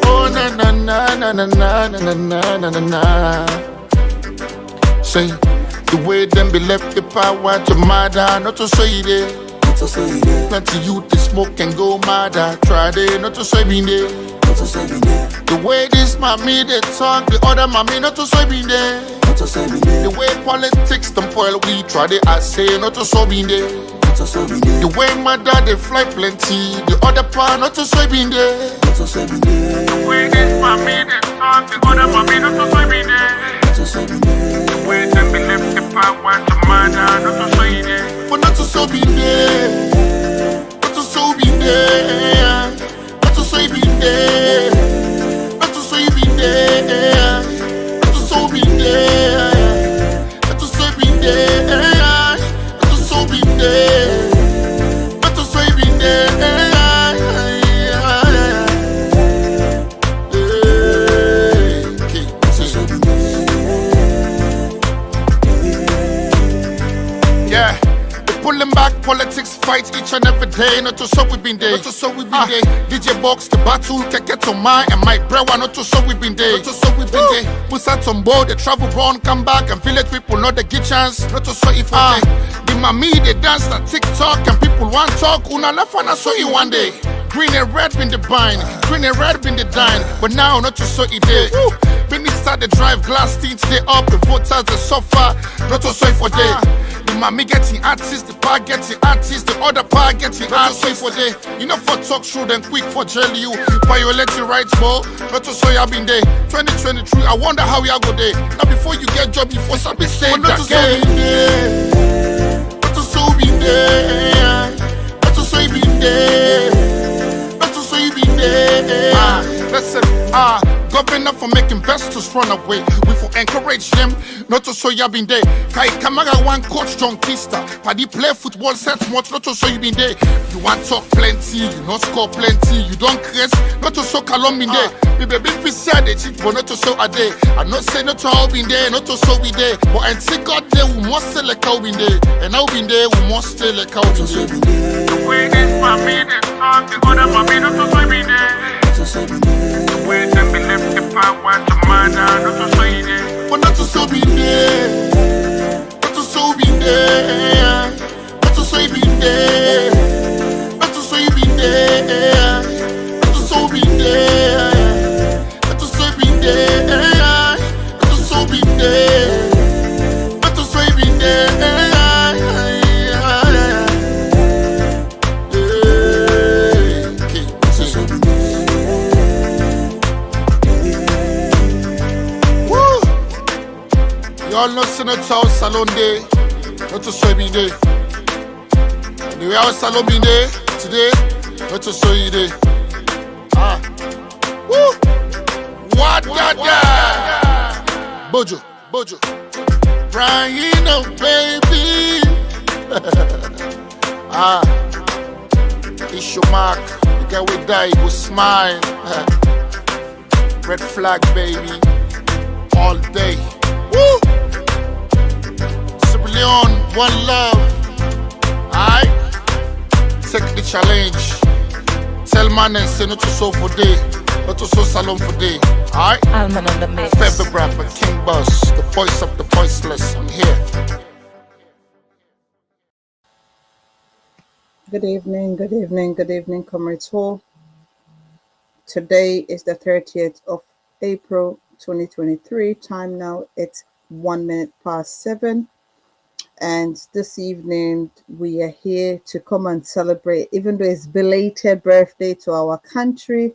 Oh na na na na na na na na na na. Say the way them be left the power to murder, not to say it. Plenty youth they smoke and go mad. Try they not to say me there. The way this mommy they talk, the other mommy not to say me there. The way politics them spoil we try they I say not to say me there. The way my dad they fly plenty, the other part not to say me there. The way this mommy they talk, the other mommy not to say me there. The way them be left the power to murder, not to say there. But not to say me there. Not to say me there. Not to say me there. Not to say me there. Not to say me there. Not to say me there. Not to say me there. Not to say me there. Yeah, they pulling back politics, fight each and every day. Not to so we been there. Not to so we been there. DJ box the battle can get on my and my brewer. Not to so we been there. Not to so we been there. Put out on board, they travel run, come back and village people not they get chance. Not to so if I the mommy they dance that TikTok and people want talk. Una left and I saw you one day. Green and red been the bind, green and red been the dine. But now not to so it there. Benny start the drive glass teeth they up the voters they suffer. Not to so for day. The mommy getting artists, the pa getting artists, the other pa getting artists for day. You know for talk through then quick for jail you. Violate your rights, bro. Not to so you been there. 2023, I wonder how you go there. Now before you get job, before somebody say that again. Not to so be there. Not to so be there. Not to so be there. Listen, governor for making investors run away. We for encourage them not to so you been there. Kai Kamara one coach John Kista. Paddy play football set much not to so you been there. You want talk plenty, you not score plenty, you don't crest, not to so Kalom been there. Baby big said they cheat but not to so a day. I not say not to all been there, not to so be there. But and see God there we must stay like how been there. And now been there we must stay like how been there. The way this mommy they talk, the other mommy not to so be there. The way them be left the power to murder, not to say there. But not to so be there. Not to so be there. Not to say be there. Not to say be there. Not to so be there. Not to say be there. Not to so be there. Not to say be there. Y'all not seen a house salon day, not to show me day. The way our salon be there today, not to show you day. Woo! What da? Bojo, crying out, baby. It's your mark. The guy will die, he will smile. Red flag, baby, all day. Woo! Leon, one love. Alright? Take the challenge. Tell man and say not to so for day, not to so salon for day. Alright? Alman on the mix. Favorite rapper, King Boss, the voice of the voiceless. I'm here. Good evening, comrades all. Today is the 30th of April 2023. Time now, it's 1 minute past 7. And this evening we are here to come and celebrate, even though it's belated birthday to our country.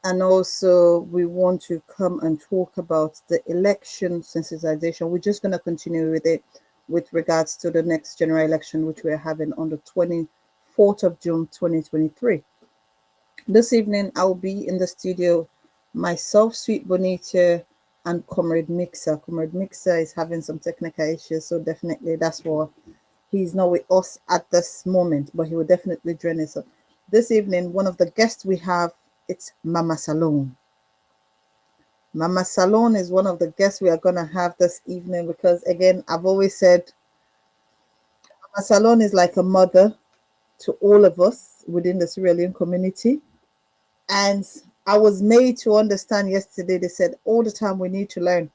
And also we want to come and talk about the election sensitization. We're just going to continue with it with regards to the next general election, which we're having on the 24th of June 2023. This evening I'll be in the studio, myself, Sweet Bonita, and Comrade Mixer. Comrade Mixer is having some technical issues, so definitely that's why he's not with us at this moment, but he will definitely join us. So this evening, one of the guests we have, it's Mama Salone. Mama Salone is one of the guests we are going to have this evening because, again, I've always said Mama Salone is like a mother to all of us within the Sierra Leone community. And I was made to understand yesterday, they said all the time we need to learn.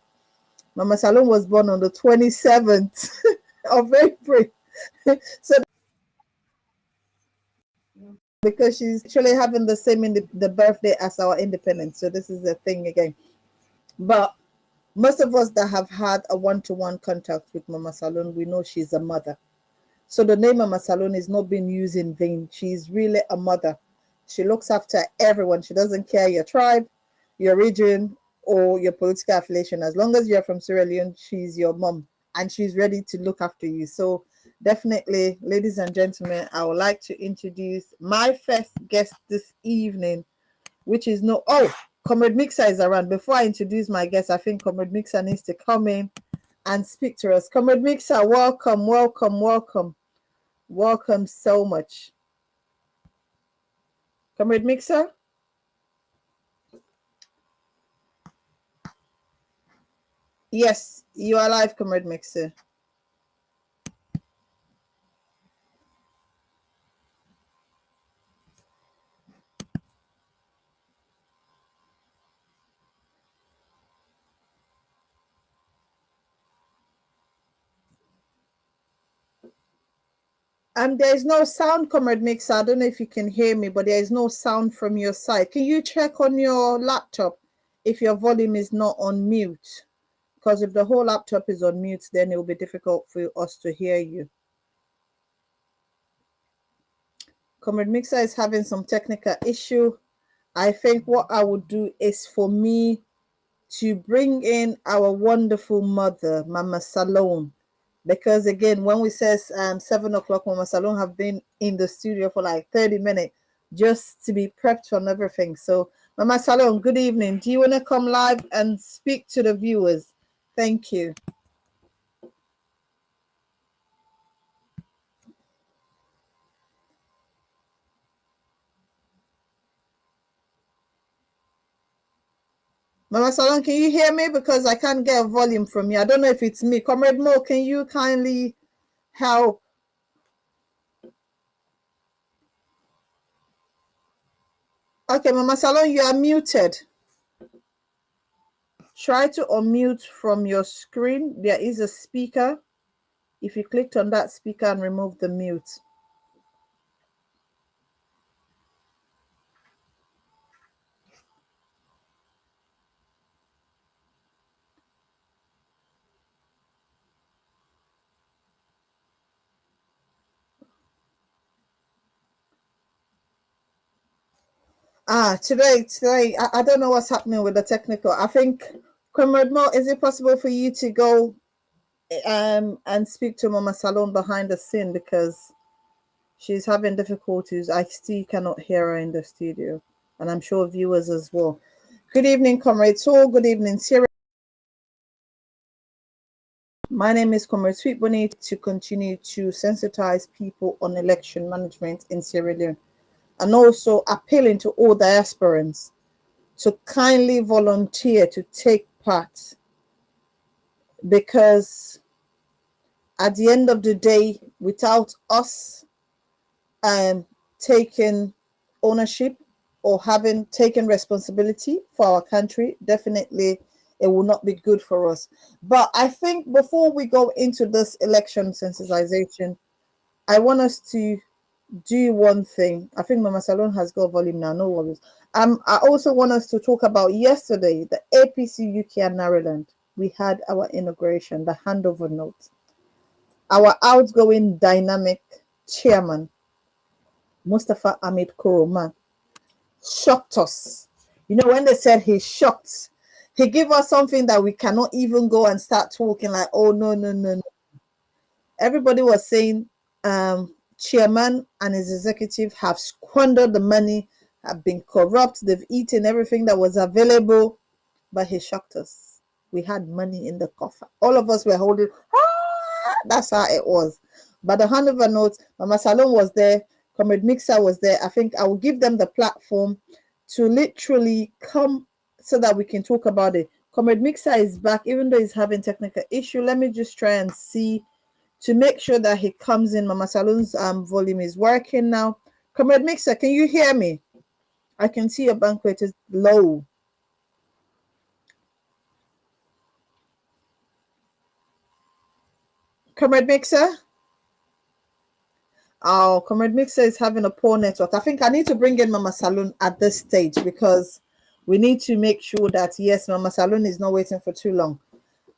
Mama Salon was born on the 27th of April. So because she's actually having the same the birthday as our independence. So this is the thing again. But most of us that have had a one-to-one contact with Mama Salon, we know she's a mother. So the name Mama Salon is not being used in vain. She's really a mother. She looks after everyone. She doesn't care your tribe, your region, or your political affiliation. As long as you're from Sierra Leone, she's your mom and she's ready to look after you. So definitely, ladies and gentlemen, I would like to introduce my first guest this evening, which is Comrade Mixer is around. Before I introduce my guest, I think Comrade Mixer needs to come in and speak to us. Comrade Mixer, welcome, welcome, welcome. Welcome so much. Comrade Mixer? Yes, you are live, Comrade Mixer. There is no sound, Comrade Mixer. I don't know if you can hear me, but there is no sound from your side. Can you check on your laptop if your volume is not on mute? Because if the whole laptop is on mute, then it will be difficult for us to hear you. Comrade Mixer is having some technical issue. I think what I would do is for me to bring in our wonderful mother, Mama Salon. Because again, when we says 7 o'clock, Mama Salon have been in the studio for like 30 minutes just to be prepped on everything. So Mama Salon, good evening. Do you want to come live and speak to the viewers? Thank you. Mama Salon, can you hear me? Because I can't get a volume from you. I don't know if it's me. Comrade Mo, can you kindly help? Okay, Mama Salon, you are muted. Try to unmute from your screen. There is a speaker. If you clicked on that speaker and remove the mute. Today, I don't know what's happening with the technical. I think, Comrade Mo, is it possible for you to go and speak to Mama Salon behind the scene because she's having difficulties. I still cannot hear her in the studio, and I'm sure viewers as well. Good evening, Comrade Saul. Good evening, Sierra. My name is Comrade Sweetbonny to continue to sensitize people on election management in Sierra Leone, and also appealing to all diasporans to kindly volunteer to take part, because at the end of the day, without us taking ownership or having taken responsibility for our country, definitely it will not be good for us. But I think before we go into this election sensitization, I want us to do one thing. I think Mama Salon has got volume now, no worries. I also want us to talk about yesterday, the APC UK and Maryland. We had our inauguration, the handover note. Our outgoing dynamic chairman, Mustafa Ahmed Kuroma, shocked us. You know, when they said he's shocked, he gave us something that we cannot even go and start talking like, oh, no. Everybody was saying chairman and his executive have squandered the money, have been corrupt, they've eaten everything that was available, but he shocked us. We had money in the coffer. All of us were holding, that's how it was. But the handover notes, Mama Salon was there, Comrade Mixer was there. I think I will give them the platform to literally come so that we can talk about it. Comrade Mixer is back, even though he's having technical issue. Let me just try and see to make sure that he comes in. Mama Salon's volume is working now. Comrade Mixer, can you hear me? I can see your banquet is low. Comrade Mixer? Oh, Comrade Mixer is having a poor network. I think I need to bring in Mama Salon at this stage because we need to make sure that, yes, Mama Salon is not waiting for too long.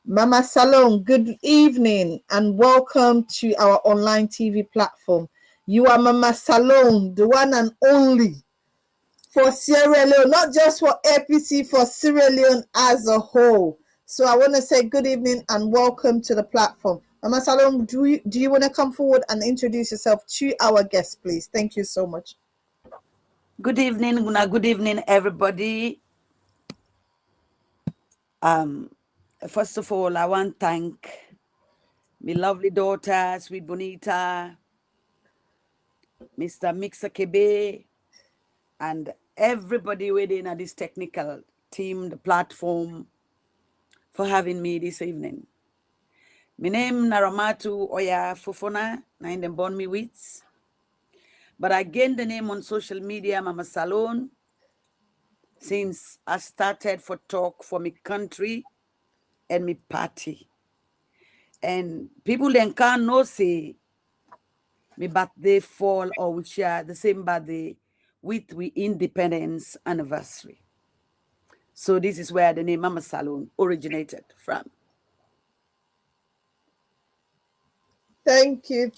Mama Salon, good evening and welcome to our online TV platform. You are Mama Salon, the one and only for Sierra Leone, not just for APC, for Sierra Leone as a whole. So I want to say good evening and welcome to the platform. Mama Salon, do you want to come forward and introduce yourself to our guests, please? Thank you so much. Good evening, Guna. Good evening, everybody. First of all, I want to thank my lovely daughter, Sweet Bonita, Mr. Mixer Kebe, and everybody within this technical team, the platform, for having me this evening. My name Naramatu Oya Fofona, nine them born me with. But I gained the name on social media, Mama Salon, since I started for talk for my country and my party. And people then can't know say my birthday fall or we share the same birthday with we independence anniversary. So this is where the name Mama Salon originated from. Thank you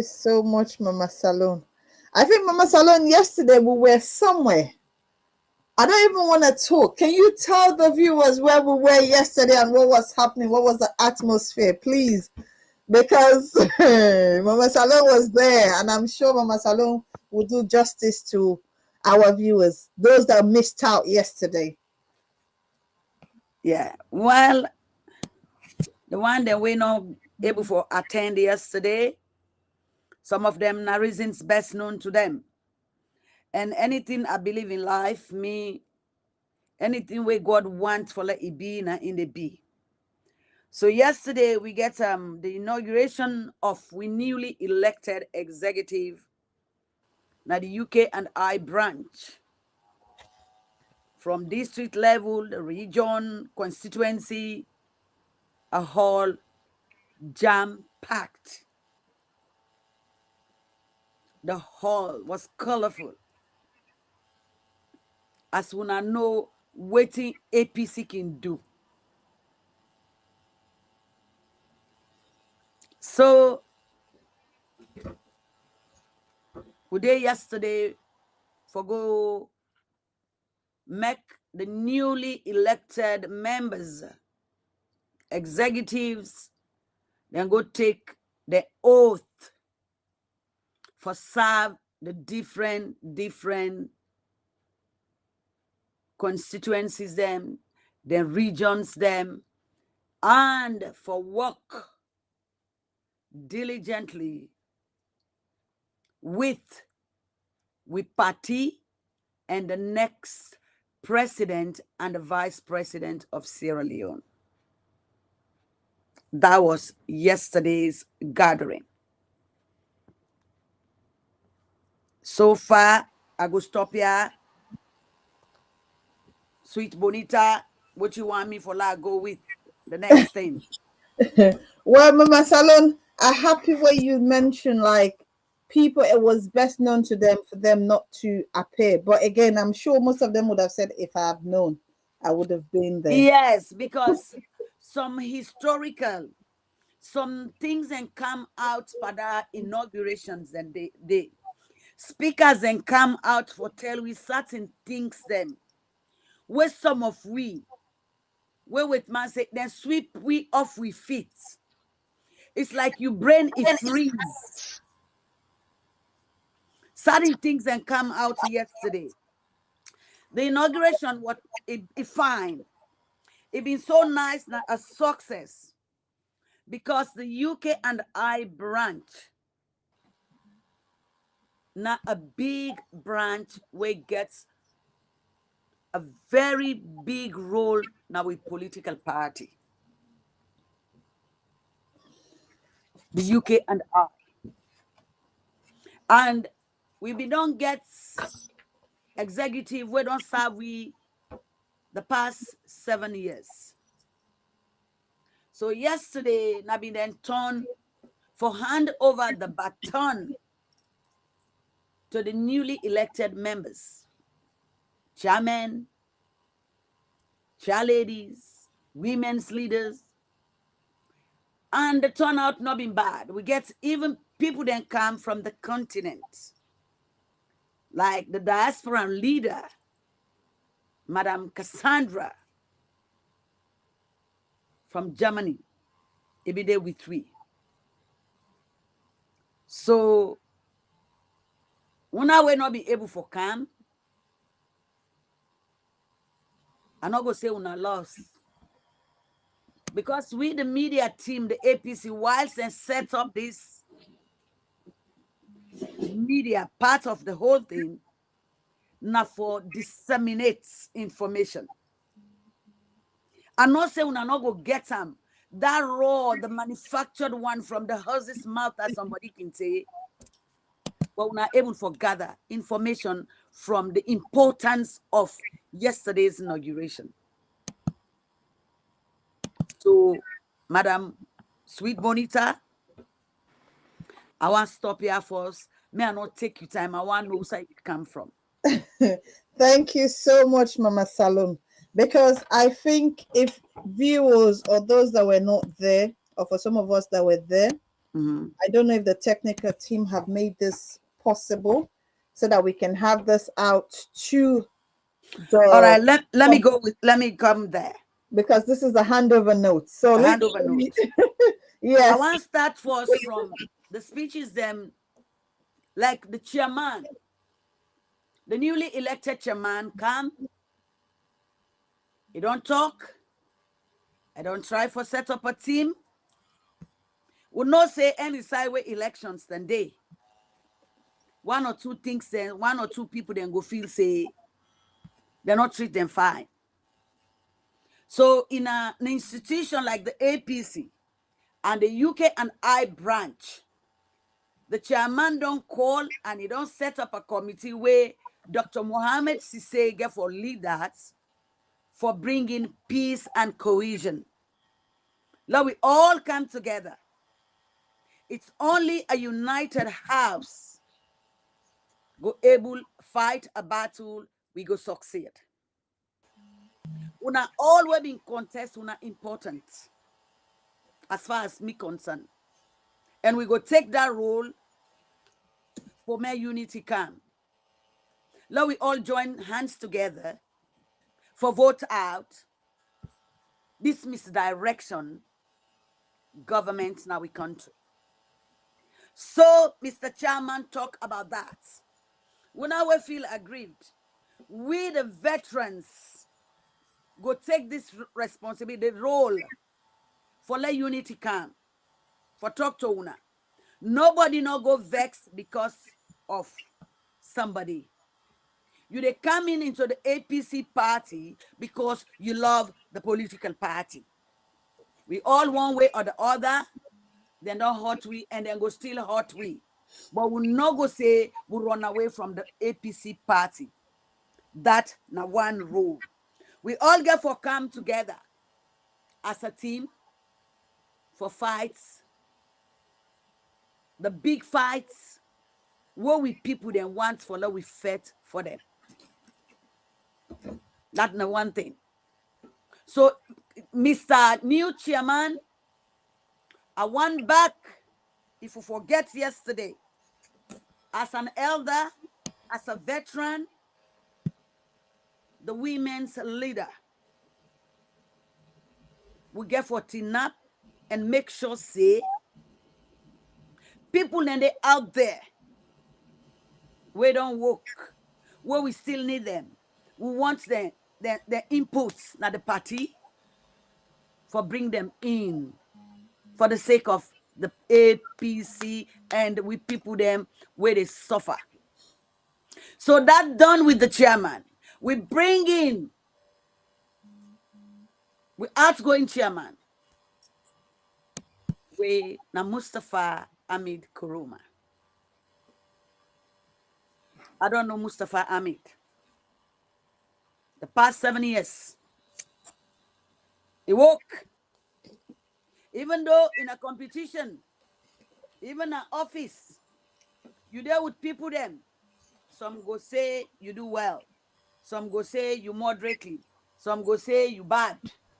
so much, Mama Salon. I think Mama Salon, yesterday we were somewhere. I don't even want to talk. Can you tell the viewers where we were yesterday and what was happening? What was the atmosphere, please? Because Mama Salon was there, and I'm sure Mama Salon will do justice to our viewers, those that missed out yesterday. Yeah, well, the one that we not able to attend yesterday, some of them are reasons best known to them. And anything I believe in life, anything where God wants for let it be in the be. So yesterday we get the inauguration of we newly elected executive now the UK and I branch. From district level, the region, constituency, a whole jam-packed. The hall was colorful. As when I know what APC can do. So, we did yesterday for go make the newly elected members, executives, then go take the oath for serve the different constituencies them, the regions them, and for work diligently with party and the next president and the vice president of Sierra Leone. That was yesterday's gathering. So far, I go stop here. Sweet Bonita, what you want me for like go with the next thing? Well, Mama Salon, I'm happy what you mentioned, like people, it was best known to them for them not to appear. But again, I'm sure most of them would have said, if I have known, I would have been there. Yes, because some historical, some things and come out for the inaugurations and they speakers and come out for tell we certain things them. Where some of we, where with man say, then sweep we off we feet. It's like you brain is freeze. Certain things and come out yesterday. The inauguration was it fine. It been so nice, now a success. Because the UK and I branch, now a big branch where gets a very big role now with political party. the UK and I. And we be don't get executive, we don't serve we the past 7 years. So yesterday, Nabi then turned for hand over the baton to the newly elected members, chairmen, chairladies, women's leaders, and the turnout not been bad. We get even people then come from the continent, like the diaspora leader, Madam Cassandra from Germany. He be there with we. So when I will not be able to come, I'm not going to say una lost. Because we, the media team, the APC, whilst and set up this media part of the whole thing, now for disseminate information. And not say una not go get them. That raw, the manufactured one from the horse's mouth, as somebody can say, but we're not able to gather information from the importance of yesterday's inauguration. So, Madam Sweet Bonita, I want to stop here first. May I not take you time? I want to know where it come from. Thank you so much, Mama Salon. Because I think if viewers or those that were not there, or for some of us that were there, I don't know if the technical team have made this possible so that we can have this out to the... All right, let me come there. Because this is the handover note. So handover note. Yes. I want to start first from the speeches them, like the chairman, the newly elected chairman come. He don't talk. I don't try for set up a team. Will not say any sideway elections than they. One or two things then, one or two people then go feel say they're not treat them fine. So in an institution like the APC and the UK and I branch, the chairman don't call and he don't set up a committee where Dr. Mohammed Sise get for leaders for bringing peace and cohesion. Now we all come together. It's only a united house go able fight a battle, we go succeed. Una always been contest, una important as far as me concerned. And we go take that role for my unity come. Now we all join hands together for vote out this misdirection government in our country. So, Mr. Chairman, talk about that. When I will feel aggrieved, we the veterans go take this responsibility, the role for let unity come, for talk to una. Nobody no go vex because of somebody. You they come into the APC party because you love the political party. We all one way or the other, then don't hurt we and then go still hurt we. But we not go say we run away from the APC party. That na one rule. We all get for come together as a team for fights, the big fights, what we people then want for love we fight for them. That's the one thing. So, Mr. New Chairman, I want back, if you forget yesterday, as an elder, as a veteran, the women's leader, we get for tin up and make sure say people and they out there, we don't work, where we still need them. We want their inputs na the party for bring them in for the sake of the APC and we people them where they suffer. So that done with the chairman. We bring in we outgoing chairman we na Mustafa Hamid Kuruma. I don't know Mustafa Hamid. The past 7 years, he woke. Even though in a competition, even an office, you there with people them. Some go say you do well. Some go say you moderately. Some go say you bad.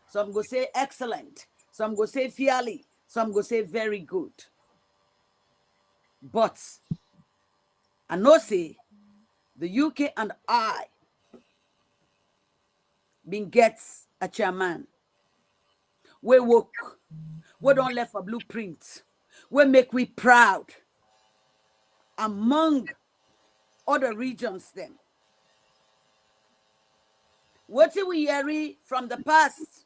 Some go say excellent. Some go say fairly. Some go say very good. But I know say the UK and I been gets a chairman. We work. We don't left a blueprint. We make we proud among other regions them. What did we hear from the past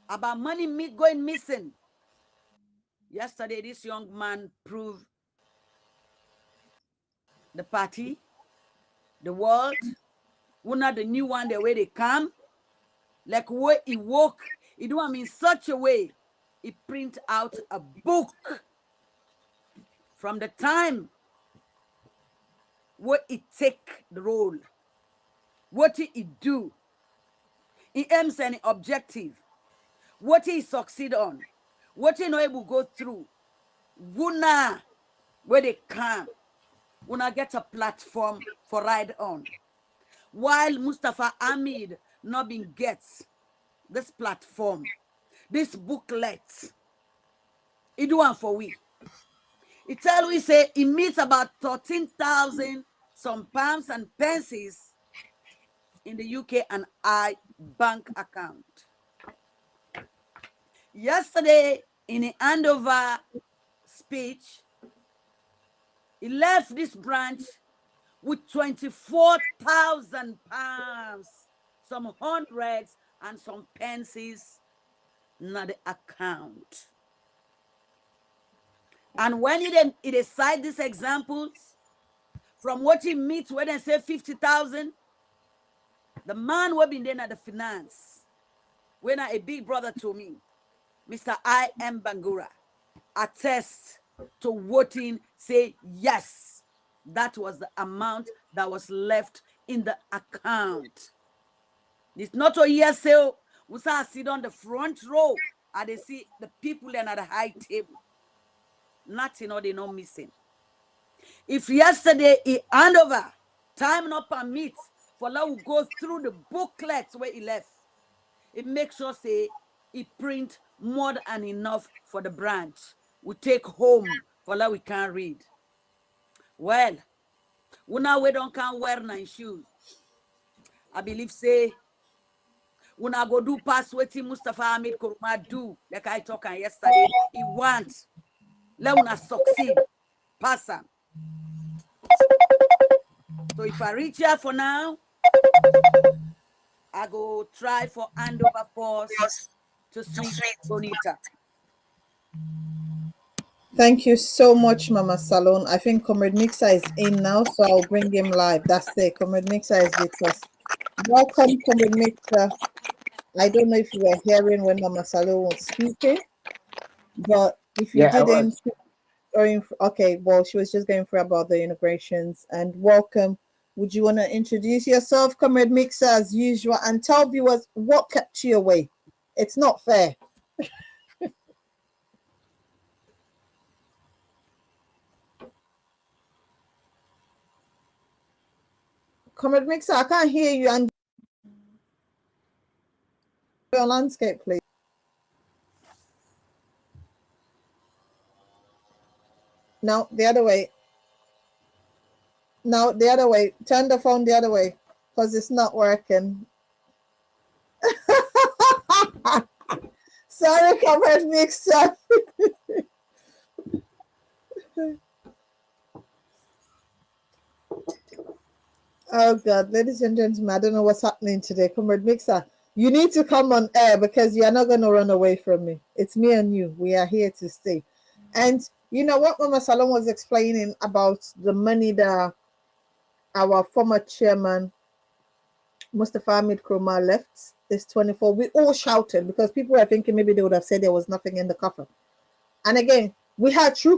about money going missing? Yesterday, this young man proved the party, the world, we're not the new one, the way they come. Like where he woke, he do them in such a way, he print out a book from the time where he take the role, what he do, he aims any objective, what he succeed on, what he know able go through, Guna, where they come, Guna get a platform for ride on. While Mustafa Hamid not been gets this platform, this booklet, he do one for we. He tell we say he meets about 13,000 some pounds and pences in the UK and I bank account. Yesterday, in a handover speech, he left this branch with 24,000 pounds, some hundreds and some pences in the account. And when he decide these examples, from what he meets when they say 50,000, the man who been there at the finance, when a big brother to me, Mr. I.M. Bangura, attest to voting, say yes, that was the amount that was left in the account. It's not a year sale. We sit on the front row and they see the people then at the high table. Nothing or they not missing. If yesterday he hand over, time not permit for now we go through the booklets where he left, it makes sure say he print more than enough for the branch. We take home for now we can't read. Well, we now we don't can wear nine shoes. I believe say we now go do pass what Mustafa Hamid Kuruma do, like I talked yesterday. He wants. Let us succeed. Pass him. So if I reach here for now, I go try for handover force to Sweet Bonita. Thank you so much, Mama Salon. I think Comrade Mixer is in now, so I'll bring him live. That's it. Comrade Mixer is with us. Welcome, Comrade Mixer. I don't know if you were hearing when Mama Salon was speaking, but if you didn't, okay, well, she was just going through about the integrations. And welcome. Would you want to introduce yourself, Comrade Mixer, as usual, and tell viewers what kept you away? It's not fair. Comrade Mixer, I can't hear you. And your landscape, please. No, the other way. No, the other way. Turn the phone the other way because it's not working. Sorry, Comrade Mixer. Oh God, ladies and gentlemen, I don't know what's happening today. Comrade Mixer, you need to come on air because you are not going to run away from me. It's me and you. We are here to stay. And you know what Mama Salon was explaining about the money that our former chairman, Mustafa Hamid Kuruma, left, this 24. We all shouted because people were thinking maybe they would have said there was nothing in the coffer. And again, we had true